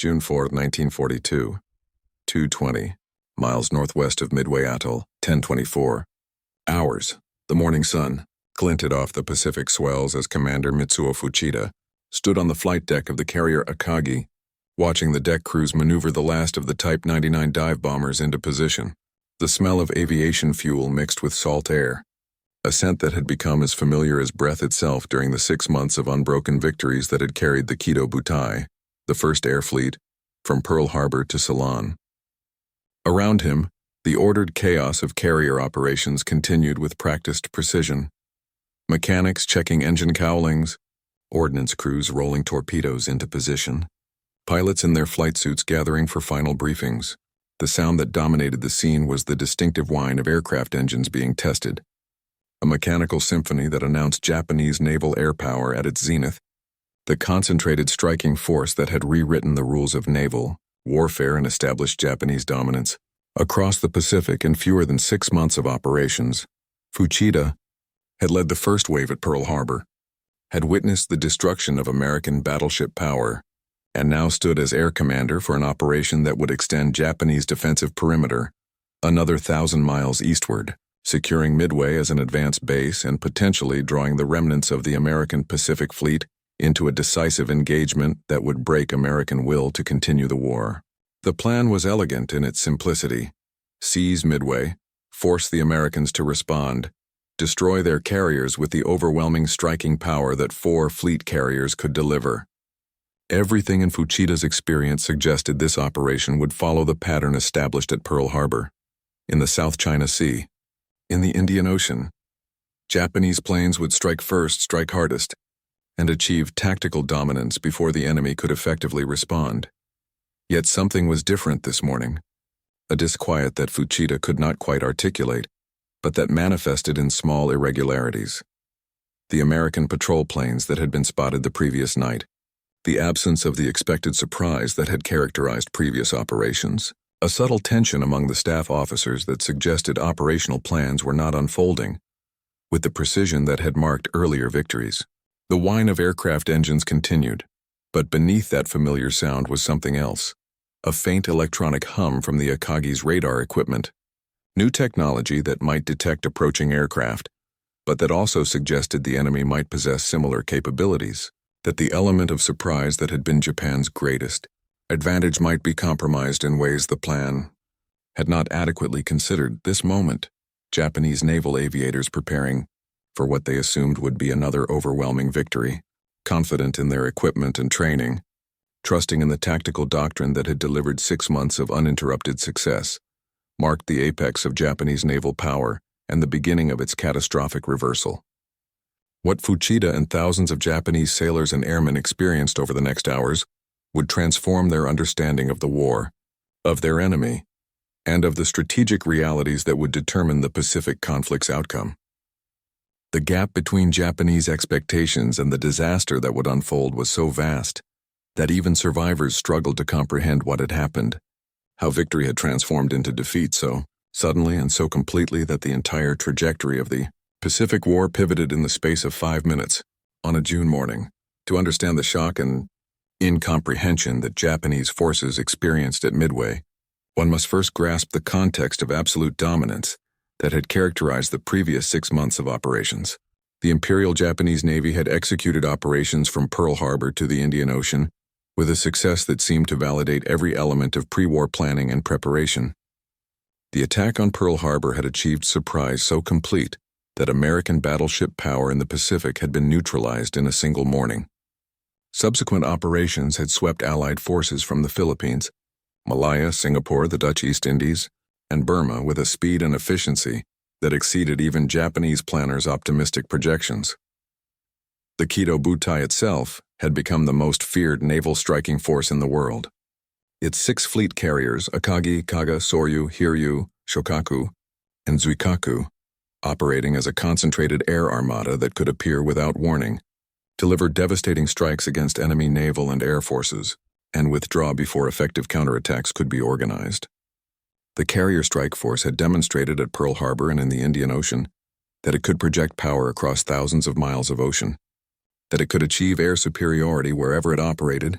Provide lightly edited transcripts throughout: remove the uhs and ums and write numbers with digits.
June 4, 1942, 2:20, miles northwest of Midway Atoll, 10:24. Hours. The morning sun glinted off the Pacific swells as Commander Mitsuo Fuchida stood on the flight deck of the carrier Akagi, watching the deck crews maneuver the last of the Type 99 dive bombers into position. The smell of aviation fuel mixed with salt air, a scent that had become as familiar as breath itself during the 6 months of unbroken victories that had carried the Kido Butai, the First Air Fleet, from Pearl Harbor to Ceylon. Around him, the ordered chaos of carrier operations continued with practiced precision. Mechanics checking engine cowlings, ordnance crews rolling torpedoes into position, pilots in their flight suits gathering for final briefings. The sound that dominated the scene was the distinctive whine of aircraft engines being tested, a mechanical symphony that announced Japanese naval air power at its zenith, the concentrated striking force that had rewritten the rules of naval warfare and established Japanese dominance. Across the Pacific in fewer than 6 months of operations, Fuchida had led the first wave at Pearl Harbor, had witnessed the destruction of American battleship power, and now stood as air commander for an operation that would extend Japanese defensive perimeter another 1,000 miles eastward, securing Midway as an advanced base and potentially drawing the remnants of the American Pacific Fleet into a decisive engagement that would break American will to continue the war. The plan was elegant in its simplicity: seize Midway, force the Americans to respond, destroy their carriers with the overwhelming striking power that 4 fleet carriers could deliver. Everything in Fuchida's experience suggested this operation would follow the pattern established at Pearl Harbor, in the South China Sea, in the Indian Ocean. Japanese planes would strike first, strike hardest, and achieve tactical dominance before the enemy could effectively respond. Yet something was different this morning, a disquiet that Fuchida could not quite articulate, but that manifested in small irregularities. The American patrol planes that had been spotted the previous night, the absence of the expected surprise that had characterized previous operations, a subtle tension among the staff officers that suggested operational plans were not unfolding with the precision that had marked earlier victories. The whine of aircraft engines continued, but beneath that familiar sound was something else, a faint electronic hum from the Akagi's radar equipment, new technology that might detect approaching aircraft, but that also suggested the enemy might possess similar capabilities, that the element of surprise that had been Japan's greatest advantage might be compromised in ways the plan had not adequately considered. This moment, Japanese naval aviators preparing for what they assumed would be another overwhelming victory, confident in their equipment and training, trusting in the tactical doctrine that had delivered 6 months of uninterrupted success, marked the apex of Japanese naval power and the beginning of its catastrophic reversal. What Fuchida and thousands of Japanese sailors and airmen experienced over the next hours would transform their understanding of the war, of their enemy, and of the strategic realities that would determine the Pacific conflict's outcome. The gap between Japanese expectations and the disaster that would unfold was so vast that even survivors struggled to comprehend what had happened, how victory had transformed into defeat so suddenly and so completely that the entire trajectory of the Pacific War pivoted in the space of 5 minutes on a June morning. To understand the shock and incomprehension that Japanese forces experienced at Midway, one must first grasp the context of absolute dominance that had characterized the previous 6 months of operations. The Imperial Japanese Navy had executed operations from Pearl Harbor to the Indian Ocean with a success that seemed to validate every element of pre-war planning and preparation. The attack on Pearl Harbor had achieved surprise so complete that American battleship power in the Pacific had been neutralized in a single morning. Subsequent operations had swept Allied forces from the Philippines, Malaya, Singapore, the Dutch East Indies, and Burma with a speed and efficiency that exceeded even Japanese planners' optimistic projections. The Kido Butai itself had become the most feared naval striking force in the world. Its 6 fleet carriers, Akagi, Kaga, Soryu, Hiryu, Shokaku, and Zuikaku, operating as a concentrated air armada that could appear without warning, delivered devastating strikes against enemy naval and air forces, and withdraw before effective counterattacks could be organized. The carrier strike force had demonstrated at Pearl Harbor and in the Indian Ocean that it could project power across thousands of miles of ocean, that it could achieve air superiority wherever it operated,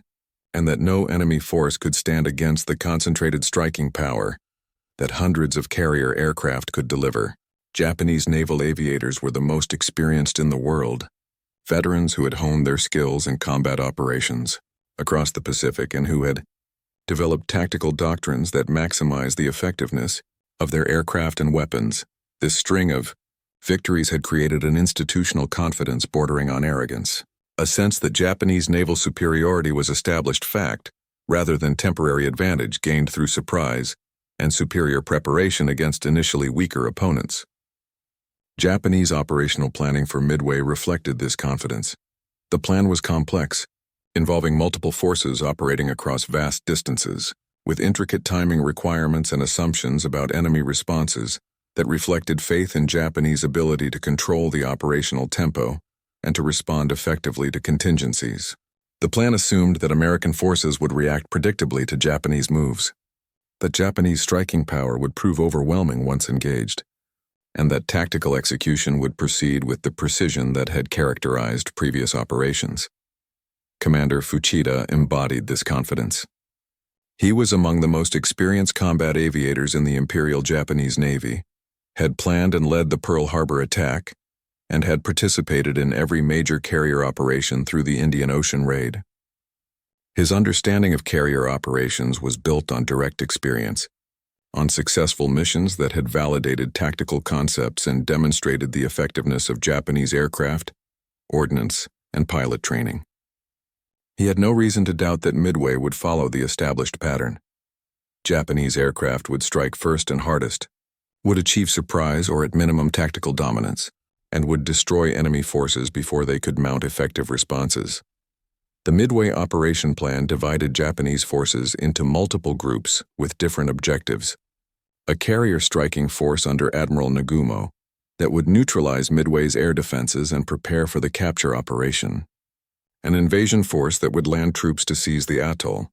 and that no enemy force could stand against the concentrated striking power that hundreds of carrier aircraft could deliver. Japanese naval aviators were the most experienced in the world, veterans who had honed their skills in combat operations across the Pacific and who had developed tactical doctrines that maximized the effectiveness of their aircraft and weapons. This string of victories had created an institutional confidence bordering on arrogance, a sense that Japanese naval superiority was established fact rather than temporary advantage gained through surprise and superior preparation against initially weaker opponents. Japanese operational planning for Midway reflected this confidence. The plan was complex, involving multiple forces operating across vast distances, with intricate timing requirements and assumptions about enemy responses that reflected faith in Japanese ability to control the operational tempo and to respond effectively to contingencies. The plan assumed that American forces would react predictably to Japanese moves, that Japanese striking power would prove overwhelming once engaged, and that tactical execution would proceed with the precision that had characterized previous operations. Commander Fuchida embodied this confidence. He was among the most experienced combat aviators in the Imperial Japanese Navy, had planned and led the Pearl Harbor attack, and had participated in every major carrier operation through the Indian Ocean raid. His understanding of carrier operations was built on direct experience, on successful missions that had validated tactical concepts and demonstrated the effectiveness of Japanese aircraft, ordnance, and pilot training. He had no reason to doubt that Midway would follow the established pattern. Japanese aircraft would strike first and hardest, would achieve surprise or at minimum tactical dominance, and would destroy enemy forces before they could mount effective responses. The Midway operation plan divided Japanese forces into multiple groups with different objectives. A carrier striking force under Admiral Nagumo that would neutralize Midway's air defenses and prepare for the capture operation. An invasion force that would land troops to seize the atoll.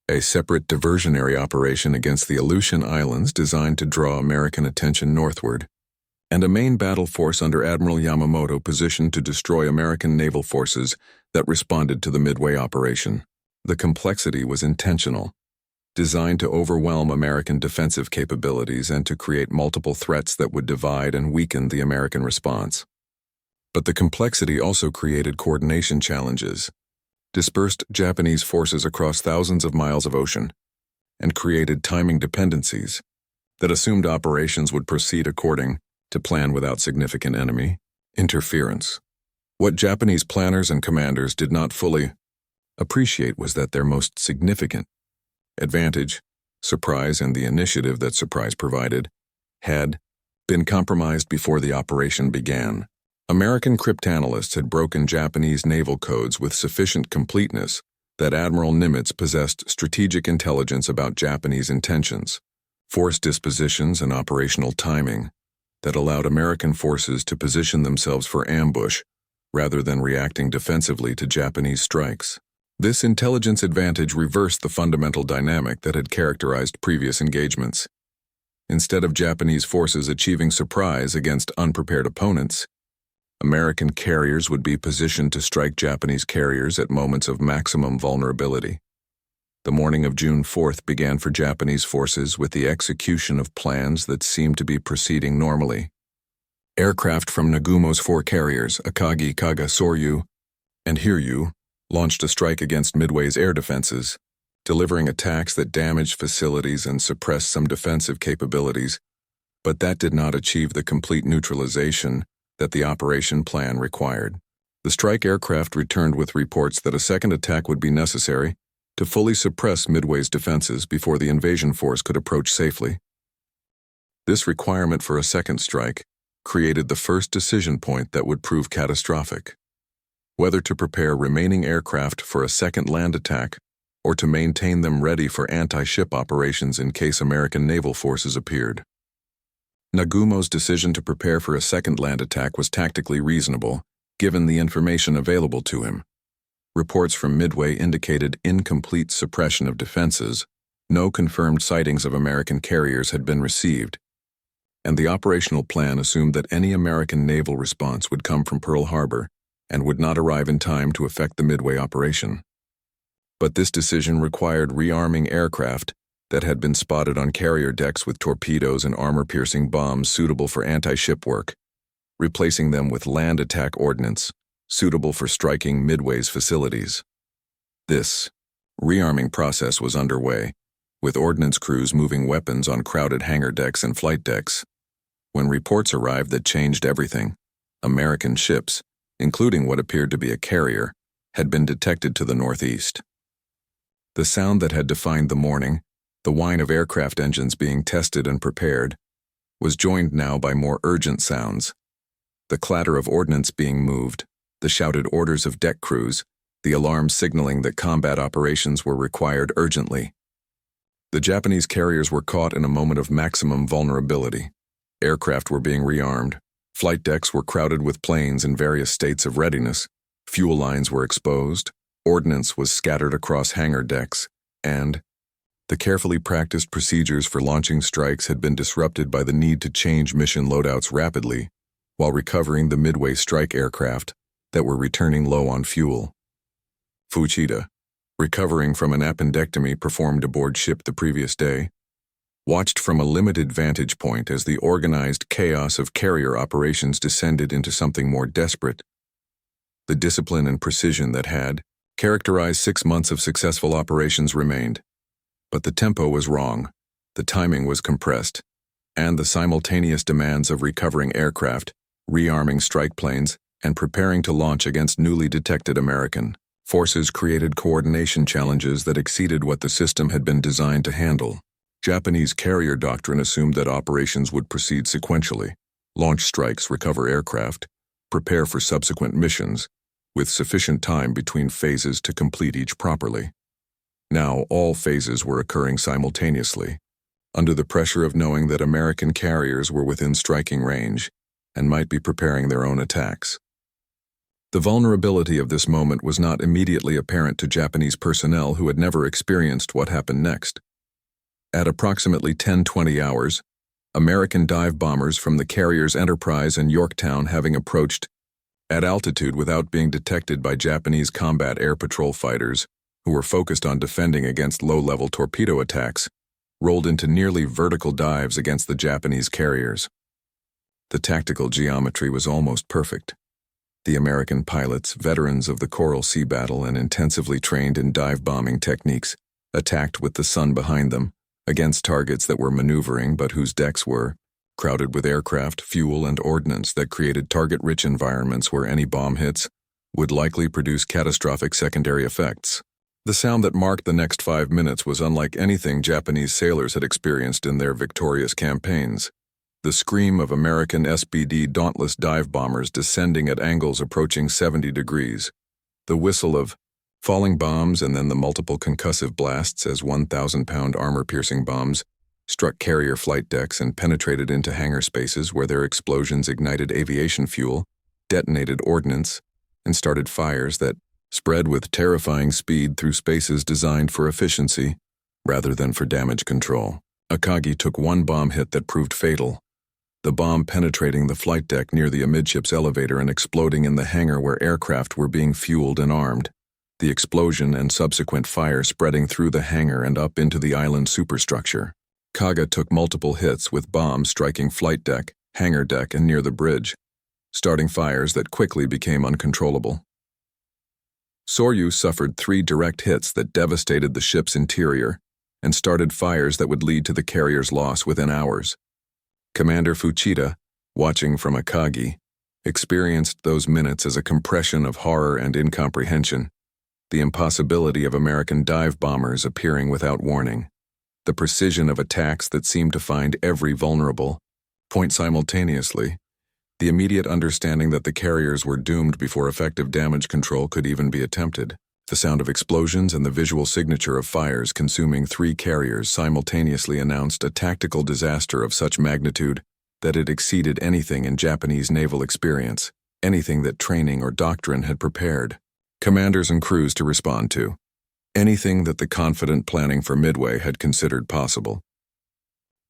A separate diversionary operation against the Aleutian Islands designed to draw American attention northward. And a main battle force under Admiral Yamamoto positioned to destroy American naval forces that responded to the Midway operation. The complexity was intentional, designed to overwhelm American defensive capabilities and to create multiple threats that would divide and weaken the American response. But the complexity also created coordination challenges, dispersed Japanese forces across thousands of miles of ocean, and created timing dependencies that assumed operations would proceed according to plan without significant enemy interference. What Japanese planners and commanders did not fully appreciate was that their most significant advantage, surprise, and the initiative that surprise provided, had been compromised before the operation began. American cryptanalysts had broken Japanese naval codes with sufficient completeness that Admiral Nimitz possessed strategic intelligence about Japanese intentions, force dispositions, and operational timing that allowed American forces to position themselves for ambush rather than reacting defensively to Japanese strikes. This intelligence advantage reversed the fundamental dynamic that had characterized previous engagements. Instead of Japanese forces achieving surprise against unprepared opponents, American carriers would be positioned to strike Japanese carriers at moments of maximum vulnerability. The morning of June 4th began for Japanese forces with the execution of plans that seemed to be proceeding normally. Aircraft from Nagumo's 4 carriers, Akagi, Kaga, Soryu, and Hiryu, launched a strike against Midway's air defenses, delivering attacks that damaged facilities and suppressed some defensive capabilities, but that did not achieve the complete neutralization that the operation plan required. The strike aircraft returned with reports that a second attack would be necessary to fully suppress Midway's defenses before the invasion force could approach safely. This requirement for a second strike created the first decision point that would prove catastrophic: whether to prepare remaining aircraft for a second land attack or to maintain them ready for anti-ship operations in case American naval forces appeared. Nagumo's decision to prepare for a second land attack was tactically reasonable, given the information available to him. Reports from Midway indicated incomplete suppression of defenses, no confirmed sightings of American carriers had been received, and the operational plan assumed that any American naval response would come from Pearl Harbor and would not arrive in time to affect the Midway operation. But this decision required rearming aircraft that had been spotted on carrier decks with torpedoes and armor-piercing bombs suitable for anti-ship work, replacing them with land attack ordnance suitable for striking Midway's facilities. This rearming process was underway, with ordnance crews moving weapons on crowded hangar decks and flight decks. When reports arrived that changed everything, American ships, including what appeared to be a carrier, had been detected to the northeast. The sound that had defined the morning, the whine of aircraft engines being tested and prepared, was joined now by more urgent sounds. The clatter of ordnance being moved, the shouted orders of deck crews, the alarms signaling that combat operations were required urgently. The Japanese carriers were caught in a moment of maximum vulnerability. Aircraft were being rearmed, flight decks were crowded with planes in various states of readiness, fuel lines were exposed, ordnance was scattered across hangar decks, and the carefully practiced procedures for launching strikes had been disrupted by the need to change mission loadouts rapidly while recovering the Midway strike aircraft that were returning low on fuel. Fuchida, recovering from an appendectomy performed aboard ship the previous day, watched from a limited vantage point as the organized chaos of carrier operations descended into something more desperate. The discipline and precision that had characterized 6 months of successful operations remained, but the tempo was wrong, the timing was compressed, and the simultaneous demands of recovering aircraft, rearming strike planes, and preparing to launch against newly detected American forces created coordination challenges that exceeded what the system had been designed to handle. Japanese carrier doctrine assumed that operations would proceed sequentially: launch strikes, recover aircraft, prepare for subsequent missions, with sufficient time between phases to complete each properly. Now all phases were occurring simultaneously, under the pressure of knowing that American carriers were within striking range and might be preparing their own attacks. The vulnerability of this moment was not immediately apparent to Japanese personnel who had never experienced what happened next. At approximately 10:20 hours, American dive bombers from the carriers Enterprise and Yorktown, having approached at altitude without being detected by Japanese combat air patrol fighters who were focused on defending against low-level torpedo attacks, rolled into nearly vertical dives against the Japanese carriers. The tactical geometry was almost perfect. The American pilots, veterans of the Coral Sea battle and intensively trained in dive bombing techniques, attacked with the sun behind them, against targets that were maneuvering but whose decks were crowded with aircraft, fuel, and ordnance that created target-rich environments where any bomb hits would likely produce catastrophic secondary effects. The sound that marked the next 5 minutes was unlike anything Japanese sailors had experienced in their victorious campaigns. The scream of American SBD Dauntless dive bombers descending at angles approaching 70 degrees, the whistle of falling bombs, and then the multiple concussive blasts as 1,000-pound armor-piercing bombs struck carrier flight decks and penetrated into hangar spaces where their explosions ignited aviation fuel, detonated ordnance, and started fires that spread with terrifying speed through spaces designed for efficiency rather than for damage control. Akagi took one bomb hit that proved fatal, the bomb penetrating the flight deck near the amidships elevator and exploding in the hangar where aircraft were being fueled and armed. The explosion and subsequent fire spreading through the hangar and up into the island superstructure. Kaga took multiple hits with bombs striking flight deck, hangar deck, and near the bridge, starting fires that quickly became uncontrollable. Soryu suffered 3 direct hits that devastated the ship's interior and started fires that would lead to the carrier's loss within hours. Commander Fuchida, watching from Akagi, experienced those minutes as a compression of horror and incomprehension, the impossibility of American dive bombers appearing without warning, the precision of attacks that seemed to find every vulnerable point simultaneously, the immediate understanding that the carriers were doomed before effective damage control could even be attempted, the sound of explosions and the visual signature of fires consuming 3 carriers simultaneously announced a tactical disaster of such magnitude that it exceeded anything in Japanese naval experience, anything that training or doctrine had prepared commanders and crews to respond to, anything that the confident planning for Midway had considered possible.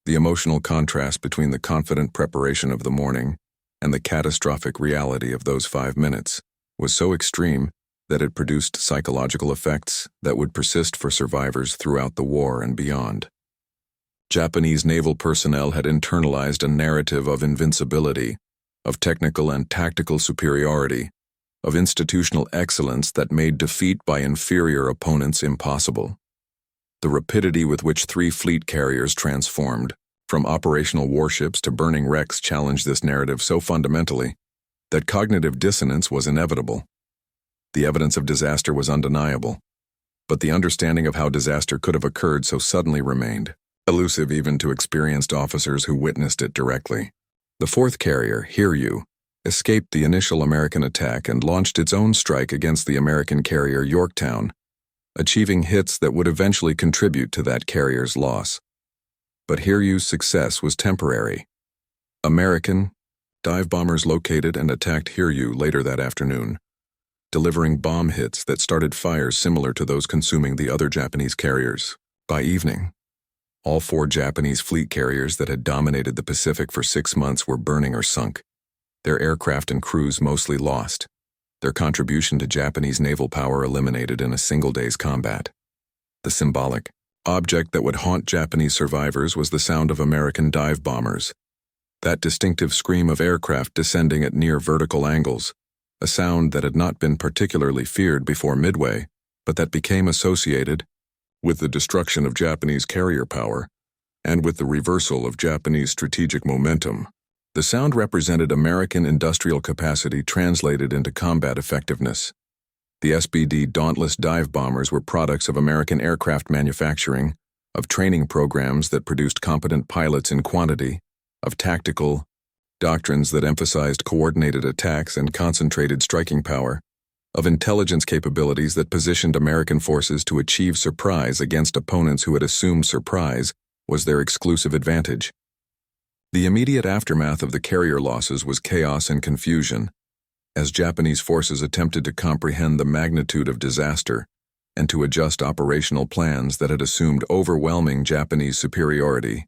The emotional contrast between the confident preparation of the morning and the catastrophic reality of those 5 minutes was so extreme that it produced psychological effects that would persist for survivors throughout the war and beyond. Japanese naval personnel had internalized a narrative of invincibility, of technical and tactical superiority, of institutional excellence that made defeat by inferior opponents impossible. The rapidity with which 3 fleet carriers transformed, from operational warships to burning wrecks, challenged this narrative so fundamentally that cognitive dissonance was inevitable. The evidence of disaster was undeniable, but the understanding of how disaster could have occurred so suddenly remained elusive even to experienced officers who witnessed it directly. The 4th carrier, Hiryu, escaped the initial American attack and launched its own strike against the American carrier Yorktown, achieving hits that would eventually contribute to that carrier's loss. But Hiryu's success was temporary. American dive bombers located and attacked Hiryu later that afternoon, delivering bomb hits that started fires similar to those consuming the other Japanese carriers. By evening, all 4 Japanese fleet carriers that had dominated the Pacific for 6 months were burning or sunk, their aircraft and crews mostly lost, their contribution to Japanese naval power eliminated in a single day's combat. The symbolic object that would haunt Japanese survivors was the sound of American dive bombers, that distinctive scream of aircraft descending at near vertical angles, a sound that had not been particularly feared before Midway, but that became associated with the destruction of Japanese carrier power and with the reversal of Japanese strategic momentum. The sound represented American industrial capacity translated into combat effectiveness. The SBD Dauntless dive bombers were products of American aircraft manufacturing, of training programs that produced competent pilots in quantity, of tactical doctrines that emphasized coordinated attacks and concentrated striking power, of intelligence capabilities that positioned American forces to achieve surprise against opponents who had assumed surprise was their exclusive advantage. The immediate aftermath of the carrier losses was chaos and confusion, as Japanese forces attempted to comprehend the magnitude of disaster and to adjust operational plans that had assumed overwhelming Japanese superiority.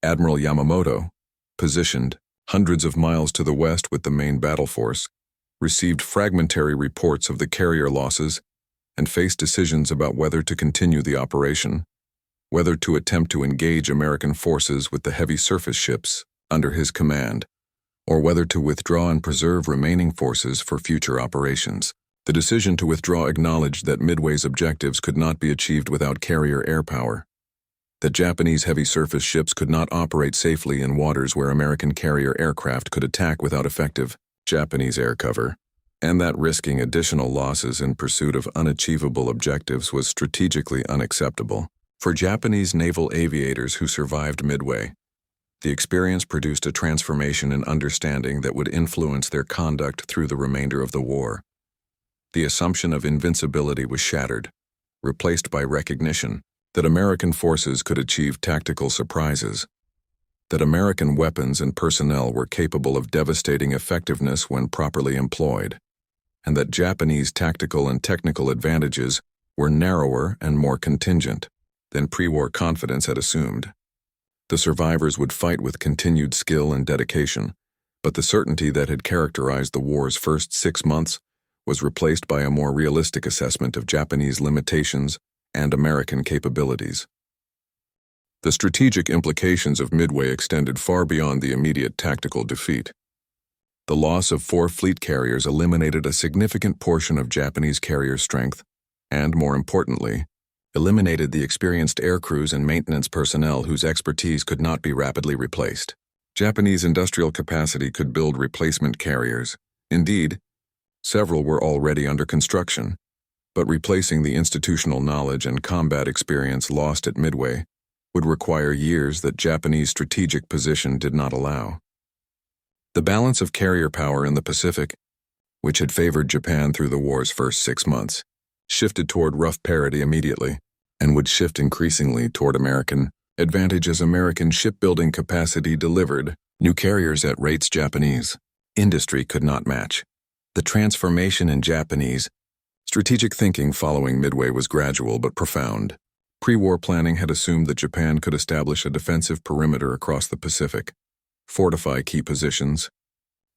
Admiral Yamamoto, positioned hundreds of miles to the west with the main battle force, received fragmentary reports of the carrier losses and faced decisions about whether to continue the operation, whether to attempt to engage American forces with the heavy surface ships under his command, or whether to withdraw and preserve remaining forces for future operations. The decision to withdraw acknowledged that Midway's objectives could not be achieved without carrier air power, that Japanese heavy surface ships could not operate safely in waters where American carrier aircraft could attack without effective Japanese air cover, and that risking additional losses in pursuit of unachievable objectives was strategically unacceptable. For Japanese naval aviators who survived Midway, the experience produced a transformation in understanding that would influence their conduct through the remainder of the war. The assumption of invincibility was shattered, replaced by recognition that American forces could achieve tactical surprises, that American weapons and personnel were capable of devastating effectiveness when properly employed, and that Japanese tactical and technical advantages were narrower and more contingent than pre-war confidence had assumed. The survivors would fight with continued skill and dedication, but the certainty that had characterized the war's first 6 months was replaced by a more realistic assessment of Japanese limitations and American capabilities. The strategic implications of Midway extended far beyond the immediate tactical defeat. The loss of 4 fleet carriers eliminated a significant portion of Japanese carrier strength and, more importantly, eliminated the experienced air crews and maintenance personnel whose expertise could not be rapidly replaced. Japanese industrial capacity could build replacement carriers. Indeed, several were already under construction, but replacing the institutional knowledge and combat experience lost at Midway would require years that Japanese strategic position did not allow. The balance of carrier power in the Pacific, which had favored Japan through the war's first 6 months, shifted toward rough parity immediately, and would shift increasingly toward American advantage as American shipbuilding capacity delivered new carriers at rates Japanese industry could not match. The transformation in Japanese strategic thinking following Midway was gradual but profound. Pre-war planning had assumed that Japan could establish a defensive perimeter across the Pacific, fortify key positions,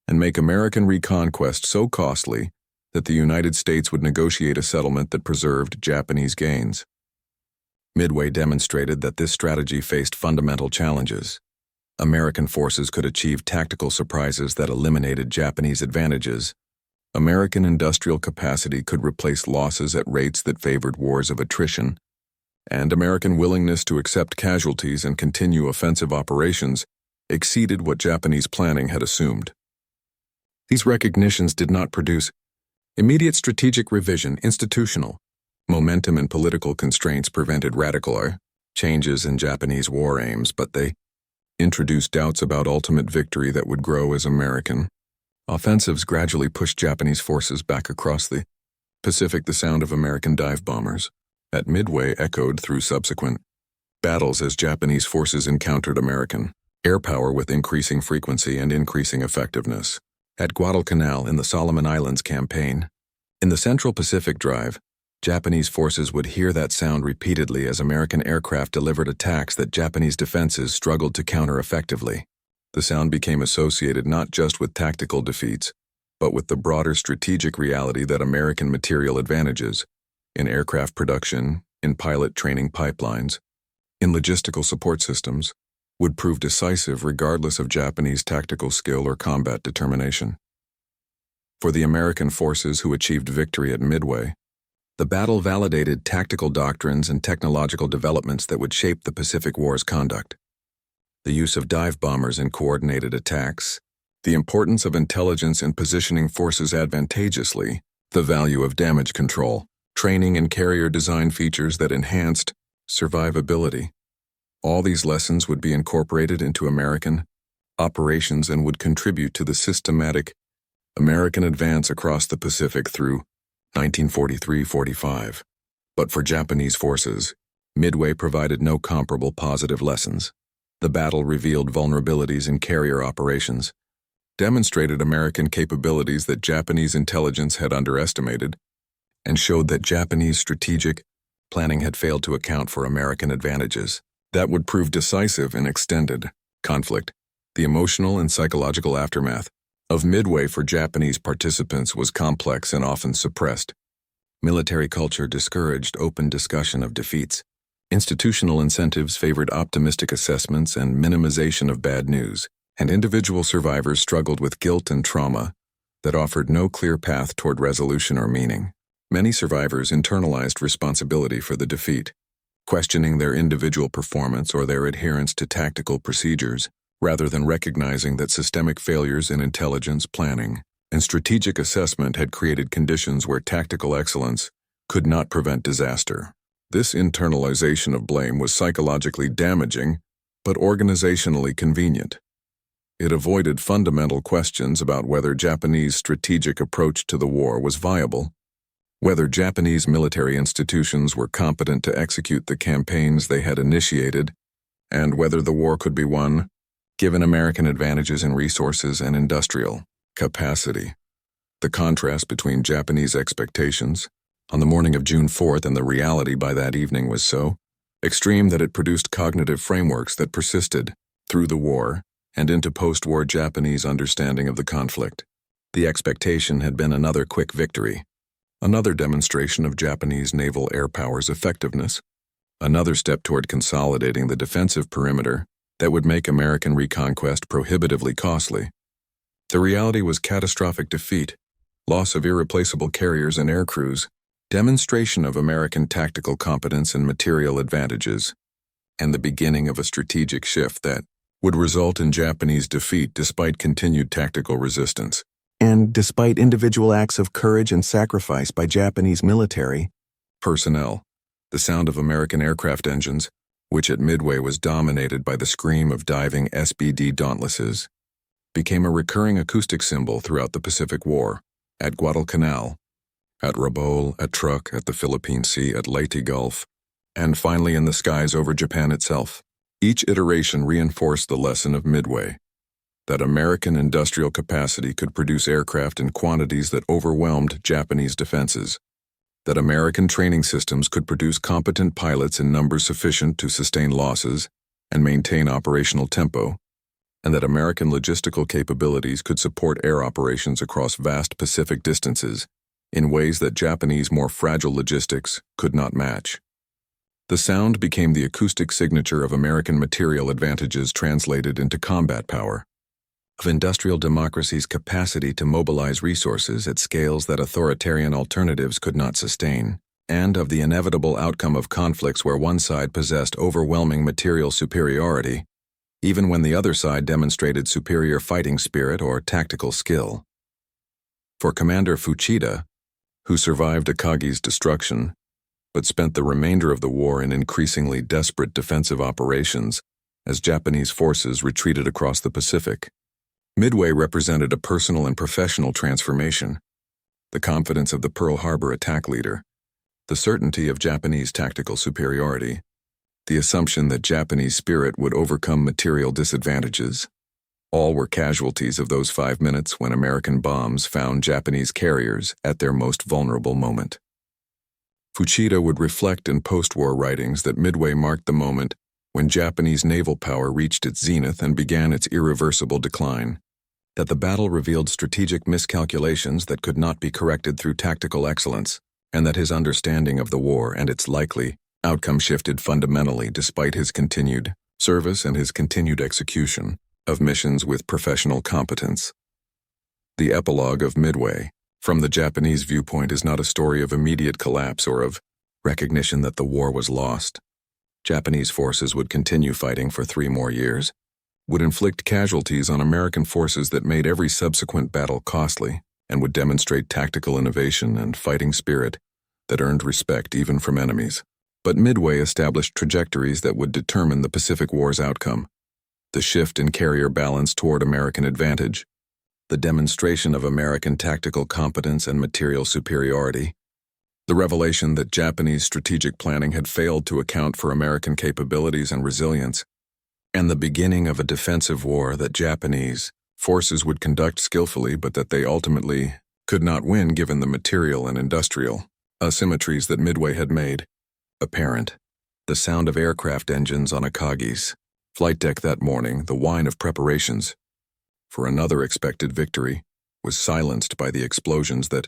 and make American reconquest so costly that the United States would negotiate a settlement that preserved Japanese gains. Midway demonstrated that this strategy faced fundamental challenges. American forces could achieve tactical surprises that eliminated Japanese advantages. American industrial capacity could replace losses at rates that favored wars of attrition, and American willingness to accept casualties and continue offensive operations exceeded what Japanese planning had assumed. These recognitions did not produce immediate strategic revision. Institutional momentum and political constraints prevented radical changes in Japanese war aims, but they introduced doubts about ultimate victory that would grow as American offensives gradually pushed Japanese forces back across the Pacific. The sound of American dive bombers at Midway echoed through subsequent battles as Japanese forces encountered American air power with increasing frequency and increasing effectiveness. At Guadalcanal in the Solomon Islands campaign, in the Central Pacific Drive, Japanese forces would hear that sound repeatedly as American aircraft delivered attacks that Japanese defenses struggled to counter effectively. The sound became associated not just with tactical defeats, but with the broader strategic reality that American material advantages in aircraft production, in pilot training pipelines, in logistical support systems, would prove decisive regardless of Japanese tactical skill or combat determination. For the American forces who achieved victory at Midway, the battle validated tactical doctrines and technological developments that would shape the Pacific War's conduct. The use of dive bombers in coordinated attacks, the importance of intelligence in positioning forces advantageously, the value of damage control, training and carrier design features that enhanced survivability. All these lessons would be incorporated into American operations and would contribute to the systematic American advance across the Pacific through 1943-45. But for Japanese forces, Midway provided no comparable positive lessons. The battle revealed vulnerabilities in carrier operations, demonstrated American capabilities that Japanese intelligence had underestimated, and showed that Japanese strategic planning had failed to account for American advantages that would prove decisive in extended conflict. The emotional and psychological aftermath of Midway for Japanese participants was complex and often suppressed. Military culture discouraged open discussion of defeats. Institutional incentives favored optimistic assessments and minimization of bad news, and individual survivors struggled with guilt and trauma that offered no clear path toward resolution or meaning. Many survivors internalized responsibility for the defeat, questioning their individual performance or their adherence to tactical procedures, rather than recognizing that systemic failures in intelligence planning and strategic assessment had created conditions where tactical excellence could not prevent disaster. This internalization of blame was psychologically damaging, but organizationally convenient. It avoided fundamental questions about whether Japanese strategic approach to the war was viable, whether Japanese military institutions were competent to execute the campaigns they had initiated, and whether the war could be won, given American advantages in resources and industrial capacity. The contrast between Japanese expectations on the morning of June 4th and the reality by that evening was so extreme that it produced cognitive frameworks that persisted through the war and into post-war Japanese understanding of the conflict. The expectation had been another quick victory, another demonstration of Japanese naval air power's effectiveness, another step toward consolidating the defensive perimeter that would make American reconquest prohibitively costly. The reality was catastrophic defeat, loss of irreplaceable carriers and air crews, demonstration of American tactical competence and material advantages, and the beginning of a strategic shift that would result in Japanese defeat despite continued tactical resistance. And despite individual acts of courage and sacrifice by Japanese military personnel, the sound of American aircraft engines, which at Midway was dominated by the scream of diving SBD Dauntlesses, became a recurring acoustic symbol throughout the Pacific War, at Guadalcanal, at Rabaul, at Truk, at the Philippine Sea, at Leyte Gulf, and finally in the skies over Japan itself. Each iteration reinforced the lesson of Midway, that American industrial capacity could produce aircraft in quantities that overwhelmed Japanese defenses, that American training systems could produce competent pilots in numbers sufficient to sustain losses and maintain operational tempo, and that American logistical capabilities could support air operations across vast Pacific distances in ways that Japanese more fragile logistics could not match. The sound became the acoustic signature of American material advantages translated into combat power, of industrial democracy's capacity to mobilize resources at scales that authoritarian alternatives could not sustain, and of the inevitable outcome of conflicts where one side possessed overwhelming material superiority, even when the other side demonstrated superior fighting spirit or tactical skill. For Commander Fuchida, who survived Akagi's destruction, but spent the remainder of the war in increasingly desperate defensive operations as Japanese forces retreated across the Pacific, Midway represented a personal and professional transformation. The confidence of the Pearl Harbor attack leader, the certainty of Japanese tactical superiority, the assumption that Japanese spirit would overcome material disadvantages, all were casualties of those 5 minutes when American bombs found Japanese carriers at their most vulnerable moment. Fuchida would reflect in post-war writings that Midway marked the moment when Japanese naval power reached its zenith and began its irreversible decline, that the battle revealed strategic miscalculations that could not be corrected through tactical excellence, and that his understanding of the war and its likely outcome shifted fundamentally despite his continued service and his continued execution of missions with professional competence. The epilogue of Midway, from the Japanese viewpoint, is not a story of immediate collapse or of recognition that the war was lost. Japanese forces would continue fighting for 3 more years, would inflict casualties on American forces that made every subsequent battle costly, and would demonstrate tactical innovation and fighting spirit that earned respect even from enemies. But Midway established trajectories that would determine the Pacific War's outcome: the shift in carrier balance toward American advantage, the demonstration of American tactical competence and material superiority, the revelation that Japanese strategic planning had failed to account for American capabilities and resilience, and the beginning of a defensive war that Japanese forces would conduct skillfully but that they ultimately could not win given the material and industrial asymmetries that Midway had made apparent. The sound of aircraft engines on Akagi's flight deck that morning, the whine of preparations for another expected victory, was silenced by the explosions that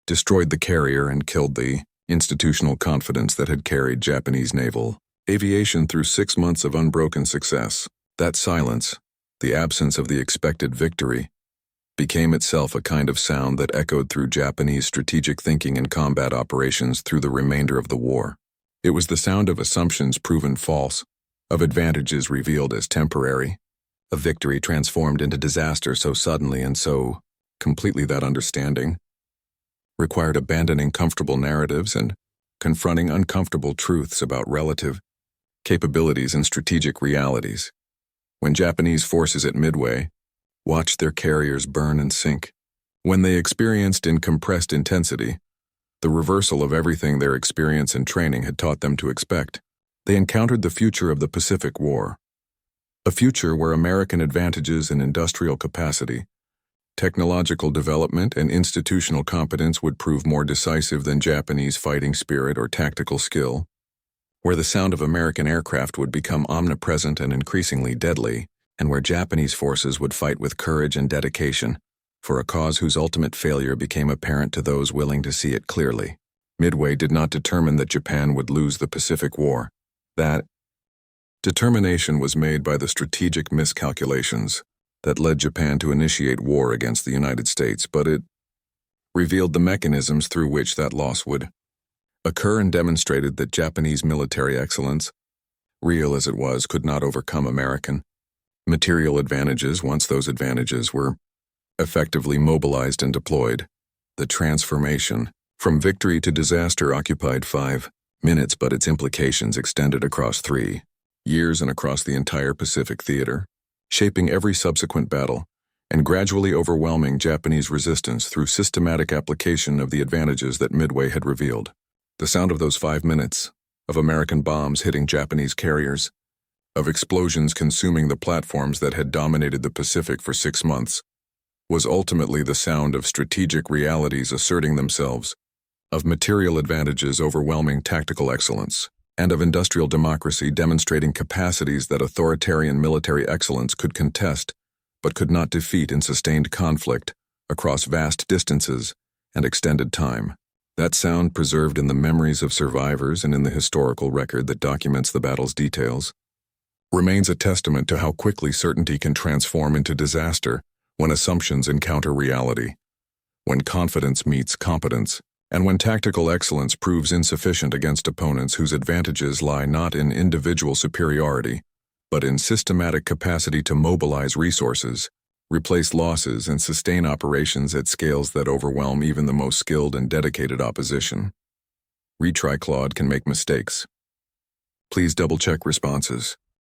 destroyed the carrier and killed the institutional confidence that had carried Japanese naval aviation through 6 months of unbroken success. That silence, the absence of the expected victory, became itself a kind of sound that echoed through Japanese strategic thinking and combat operations through the remainder of the war. It was the sound of assumptions proven false, of advantages revealed as temporary, of victory transformed into disaster so suddenly and so completely that understanding required abandoning comfortable narratives and confronting uncomfortable truths about relative capabilities and strategic realities. When Japanese forces at Midway watched their carriers burn and sink, when they experienced in compressed intensity the reversal of everything their experience and training had taught them to expect, they encountered the future of the Pacific War, a future where American advantages in industrial capacity, technological development, and institutional competence would prove more decisive than Japanese fighting spirit or tactical skill, where the sound of American aircraft would become omnipresent and increasingly deadly, and where Japanese forces would fight with courage and dedication for a cause whose ultimate failure became apparent to those willing to see it clearly. Midway did not determine that Japan would lose the Pacific War. That determination was made by the strategic miscalculations that led Japan to initiate war against the United States, but it revealed the mechanisms through which that loss would occur and demonstrated that Japanese military excellence, real as it was, could not overcome American material advantages once those advantages were effectively mobilized and deployed. The transformation from victory to disaster occupied 5 minutes, but its implications extended across 3 years and across the entire Pacific theater, shaping every subsequent battle and gradually overwhelming Japanese resistance through systematic application of the advantages that Midway had revealed. The sound of those 5 minutes, of American bombs hitting Japanese carriers, of explosions consuming the platforms that had dominated the Pacific for 6 months, was ultimately the sound of strategic realities asserting themselves, of material advantages overwhelming tactical excellence, and of industrial democracy demonstrating capacities that authoritarian military excellence could contest but could not defeat in sustained conflict across vast distances and extended time. That sound, preserved in the memories of survivors and in the historical record that documents the battle's details, remains a testament to how quickly certainty can transform into disaster when assumptions encounter reality, when confidence meets competence, and when tactical excellence proves insufficient against opponents whose advantages lie not in individual superiority, but in systematic capacity to mobilize resources, replace losses, and sustain operations at scales that overwhelm even the most skilled and dedicated opposition. Retry Claude can make mistakes. Please double-check responses.